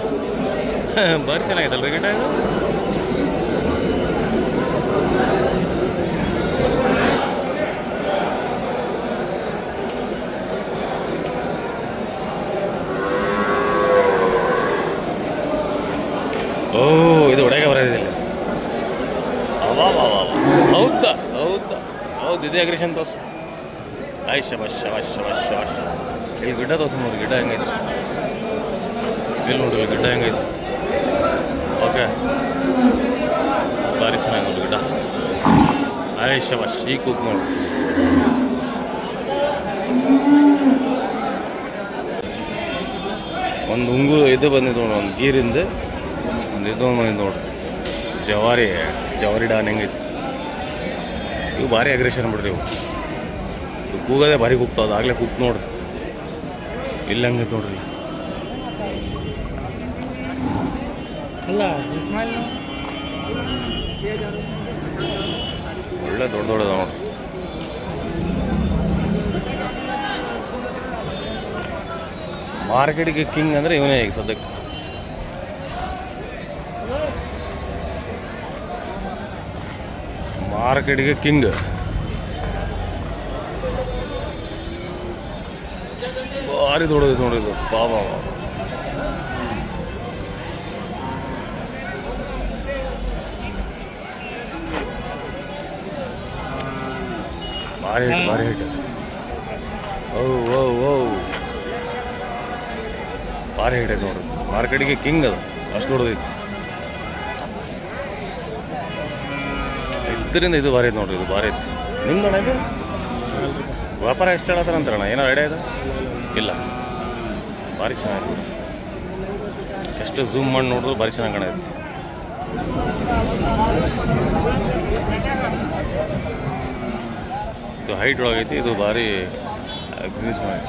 ಭಾರಿ ಚೆನ್ನಾಗಿತ್ತಲ್ರಿ ಗಿಡ್ಡ ಇದು. ಓ ಇದು ಒಡೆಗೆ ಬರೋದಿಲ್ಲ. ಹೌದಾ ಹೌದಾ ಹೌದು, ಇದೇ ಅಗ್ರೇಷನ್ ತೋರ್ಸು. ಆಯ್ತು ಶಬಾಷ್ ಶಬಾಷ್ ಶಬಾಷ್ ಶಬಾಷ್. ಈ ಗಿಡ್ಡ ತೋರ್ಸು ನೋಡಿ, ಗಿಡ್ಡ ಹೆಂಗೈತಿ ಇಲ್ಲಿ ನೋಡ್ರಿ, ಗಿಡ್ಡ ಹೆಂಗೈತಿ. ಓಕೆ ಭಾರಿ ಚೆನ್ನಾಗಿ ನೋಡಿ ಗಿಡ್ಡ. ಆಯ್ತು ಶಬಾಷ್. ಈ ಕೂಕ್ ನೋಡಿ, ಒಂದು ಉಂಗು ಇದು ಬಂದಿದ್ದು ನೋಡಿ, ಒಂದು ಗೀರಿಂದ ಒಂದು ಇದು ಬಂದಿದ್ದು ನೋಡ್ರಿ. ಜವಾರಿ ಡಾನ್ ಹೆಂಗೈತಿ. ಇವು ಭಾರಿ ಅಗ್ರೆಷನ್ ಬಿಡ್ರಿ. ಇವು ಕೂಗೋದೇ ಭಾರಿ ಕೂಗ್ತಾವ. ಆಗಲೇ ಕೂಗ್ ನೋಡ್ರಿ, ಇಲ್ಲಿ ಹಂಗೈತೆ ನೋಡ್ರಿ. ಒಳ್ಳೆ ದೊಡ್ಡದ ನೋಡ್ರಿ. ಮಾರ್ಕೆಟಿಗೆ ಕಿಂಗ್ ಅಂದರೆ ಇವನೇ ಈಗ ಸದ್ಯಕ್ಕೆ. ಮಾರ್ಕೆಟ್ಗೆ ಕಿಂಗ್. ಭಾರಿ ದೊಡ್ಡದು ನೋಡಿದ್ದು, ಬಾಬಾ ಭಾರಿ ಹಿಟ್, ಭಾರಿ ಹಿಟ್. ಓ ಓ ಓ ಭಾರಿ ಹಿಟ್ ಐತೆ ನೋಡ್ರಿ. ಮಾರ್ಕೆಟಿಗೆ ಕಿಂಗ್ ಅದು, ಅಷ್ಟು ದೊಡ್ಡದೈತಿ. ಇದರಿಂದ ಇದು ಭಾರಿ ಐತೆ ನೋಡ್ರಿ, ಇದು ಭಾರಿ ಐತಿ. ನಿಮ್ದಣ್ಣ ಇದು ವ್ಯಾಪಾರ ಎಷ್ಟು ಹೇಳತ್ತಾರ ಅಂತಾರಣ್ಣ? ಏನೋ ಐಡಿಯಾ ಇದೆ ಇಲ್ಲ? ಭಾರಿ ಚೆನ್ನಾಗಿದೆ, ಎಷ್ಟು ಝೂಮ್ ಮಾಡಿ ನೋಡಿದ್ರು ಭಾರಿ ಚೆನ್ನಾಗಿ ಕಾಣೈತಿ. ಇದು ಹೈಟ್ ಒಳಗೈತಿ, ಇದು ಭಾರಿ ಗ್ರೀಸ್ ಮಾಡಿ.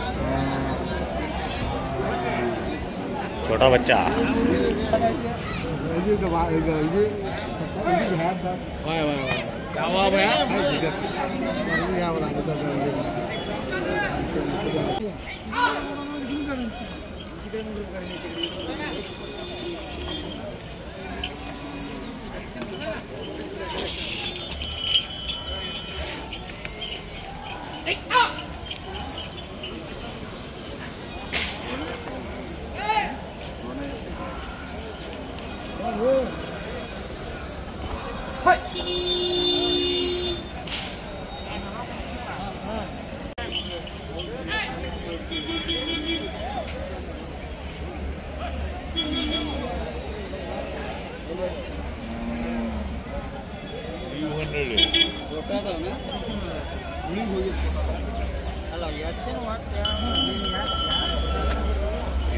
छोटा बच्चा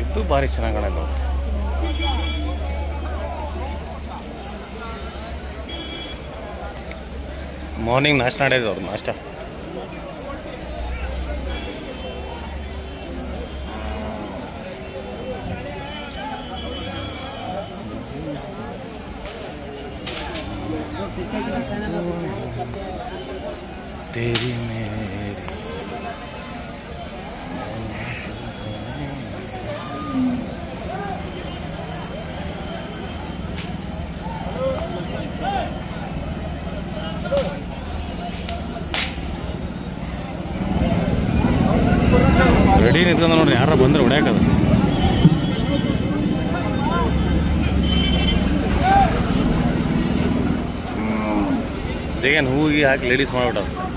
ಇದು ಭಾರಿ ಚೆನ್ನಾಗಿ ಕಾಣೋದು. ಮಾರ್ನಿಂಗ್ ನಾಷ್ಟ ನಡೆಯೋದು ಅವ್ರು ನಾಷ್ಟ. तेरी मेरी ರೆಡಿ ನಿಂತ್ಕೊಂಡ ನೋಡ್ರಿ, ಯಾರ ಬಂದ್ರೆ ಹೊಡ್ಯಾಕದ. ಈಗೇನು ಹೂವಿಗೆ ಹಾಕಿ ಲೇಡೀಸ್ ಮಾಡ್ಬಿಟ್ಟ.